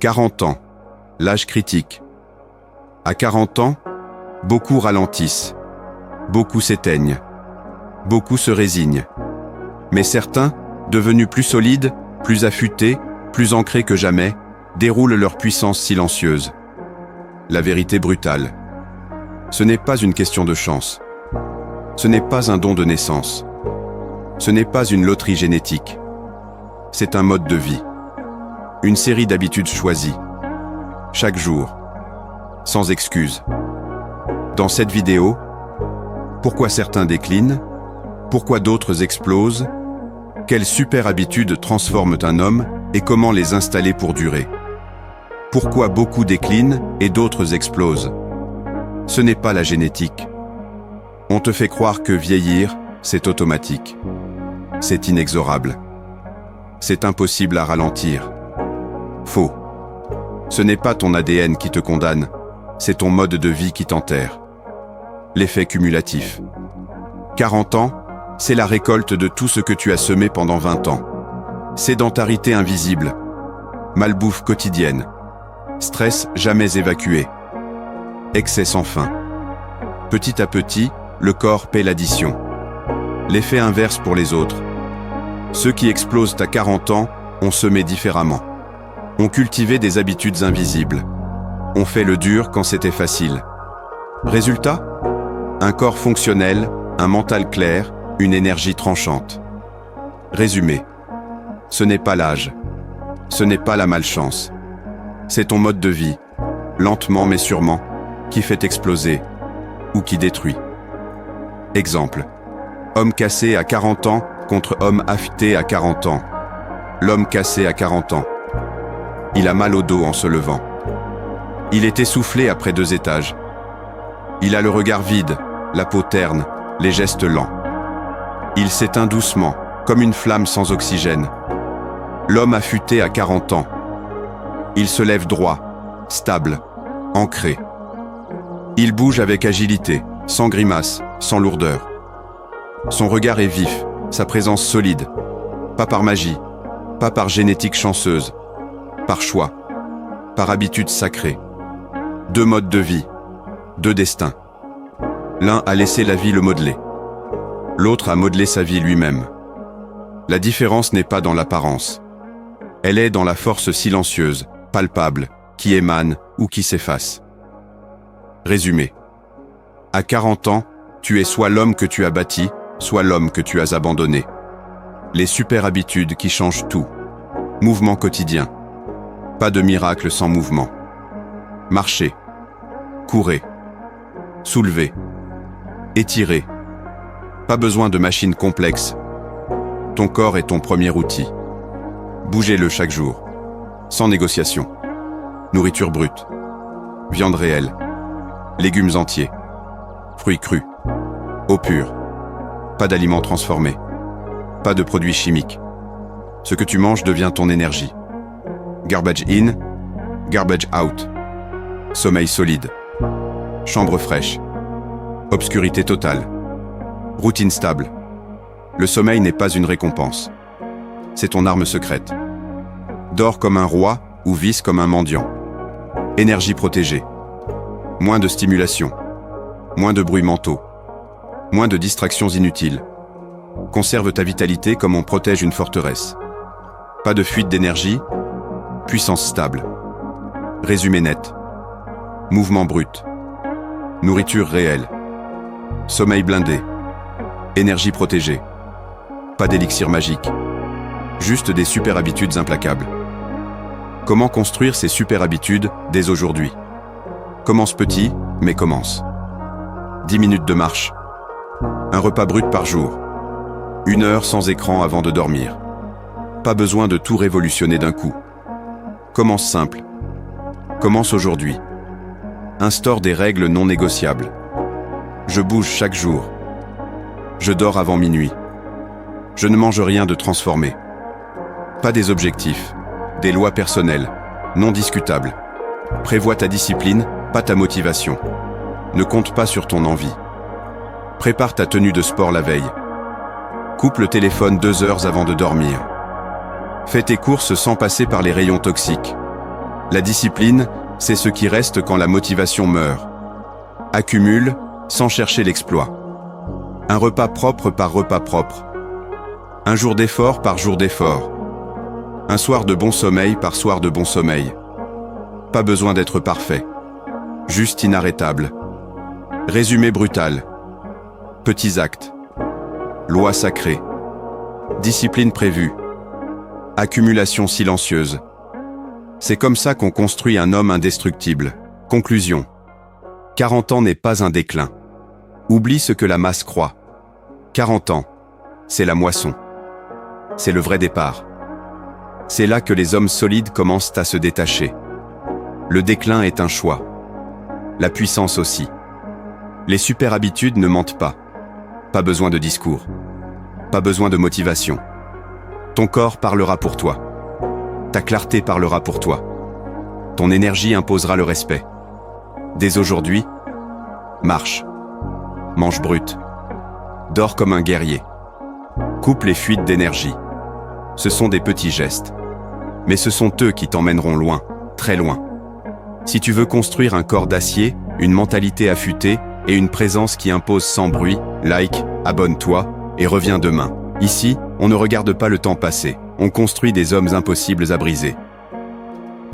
40 ans, l'âge critique. À 40 ans, beaucoup ralentissent, beaucoup s'éteignent, beaucoup se résignent. Mais certains, devenus plus solides, plus affûtés, plus ancrés que jamais, déroulent leur puissance silencieuse. La vérité brutale. Ce n'est pas une question de chance. Ce n'est pas un don de naissance. Ce n'est pas une loterie génétique. C'est un mode de vie. Une série d'habitudes choisies. Chaque jour. Sans excuse. Dans cette vidéo, pourquoi certains déclinent? Pourquoi d'autres explosent? Quelles super habitudes transforment un homme et comment les installer pour durer? Pourquoi beaucoup déclinent et d'autres explosent? Ce n'est pas la génétique. On te fait croire que vieillir, c'est automatique. C'est inexorable. C'est impossible à ralentir. Faux. Ce n'est pas ton ADN qui te condamne, c'est ton mode de vie qui t'enterre. L'effet cumulatif. 40 ans, c'est la récolte de tout ce que tu as semé pendant 20 ans. Sédentarité invisible, malbouffe quotidienne, stress jamais évacué, excès sans fin. Petit à petit, le corps paie l'addition. L'effet inverse pour les autres. Ceux qui explosent à 40 ans ont semé différemment. Ont cultivé des habitudes invisibles. Ont fait le dur quand c'était facile. Résultat? Un corps fonctionnel, un mental clair, une énergie tranchante. Résumé. Ce n'est pas l'âge. Ce n'est pas la malchance. C'est ton mode de vie, lentement mais sûrement, qui fait exploser ou qui détruit. Exemple. Homme cassé à 40 ans contre homme affûté à 40 ans. L'homme cassé à 40 ans. Il a mal au dos en se levant. Il est essoufflé après 2 étages. Il a le regard vide, la peau terne, les gestes lents. Il s'éteint doucement, comme une flamme sans oxygène. L'homme affûté à 40 ans. Il se lève droit, stable, ancré. Il bouge avec agilité, sans grimace, sans lourdeur. Son regard est vif, sa présence solide. Pas par magie, pas par génétique chanceuse. Par choix, par habitude sacrée. 2 modes de vie, 2 destins. L'un a laissé la vie le modeler. L'autre a modelé sa vie lui-même. La différence n'est pas dans l'apparence. Elle est dans la force silencieuse, palpable, qui émane ou qui s'efface. Résumé. À 40 ans, tu es soit l'homme que tu as bâti, soit l'homme que tu as abandonné. Les super habitudes qui changent tout. Mouvement quotidien. Pas de miracle sans mouvement. Marchez. Courez. Soulevez. Étirez. Pas besoin de machines complexes. Ton corps est ton premier outil. Bougez-le chaque jour. Sans négociation. Nourriture brute. Viande réelle. Légumes entiers. Fruits crus. Eau pure. Pas d'aliments transformés. Pas de produits chimiques. Ce que tu manges devient ton énergie. Garbage in, garbage out. Sommeil solide. Chambre fraîche. Obscurité totale. Routine stable. Le sommeil n'est pas une récompense. C'est ton arme secrète. Dors comme un roi ou visse comme un mendiant. Énergie protégée. Moins de stimulation. Moins de bruits mentaux. Moins de distractions inutiles. Conserve ta vitalité comme on protège une forteresse. Pas de fuite d'énergie. Puissance stable. Résumé net. Mouvement brut. Nourriture réelle. Sommeil blindé. Énergie protégée. Pas d'élixir magique. Juste des super habitudes implacables. Comment construire ces super habitudes dès aujourd'hui? Commence petit, mais commence. 10 minutes de marche. Un repas brut par jour. 1 heure sans écran avant de dormir. Pas besoin de tout révolutionner d'un coup. Commence simple. Commence aujourd'hui. Instaure des règles non négociables. Je bouge chaque jour. Je dors avant minuit. Je ne mange rien de transformé. Pas des objectifs, des lois personnelles, non discutables. Prévois ta discipline, pas ta motivation. Ne compte pas sur ton envie. Prépare ta tenue de sport la veille. Coupe le téléphone 2 heures avant de dormir. Fais tes courses sans passer par les rayons toxiques. La discipline, c'est ce qui reste quand la motivation meurt. Accumule, sans chercher l'exploit. Un repas propre par repas propre. Un jour d'effort par jour d'effort. Un soir de bon sommeil par soir de bon sommeil. Pas besoin d'être parfait. Juste inarrêtable. Résumé brutal. Petits actes. Loi sacrée. Discipline prévue. Accumulation silencieuse. C'est comme ça qu'on construit un homme indestructible. Conclusion. 40 ans n'est pas un déclin. Oublie ce que la masse croit. 40 ans, c'est la moisson. C'est le vrai départ. C'est là que les hommes solides commencent à se détacher. Le déclin est un choix. La puissance aussi. Les super habitudes ne mentent pas. Pas besoin de discours. Pas besoin de motivation. Ton corps parlera pour toi. Ta clarté parlera pour toi. Ton énergie imposera le respect. Dès aujourd'hui, marche. Mange brut. Dors comme un guerrier. Coupe les fuites d'énergie. Ce sont des petits gestes. Mais ce sont eux qui t'emmèneront loin, très loin. Si tu veux construire un corps d'acier, une mentalité affûtée et une présence qui impose sans bruit, like, abonne-toi et reviens demain. Ici, on ne regarde pas le temps passer. On construit des hommes impossibles à briser.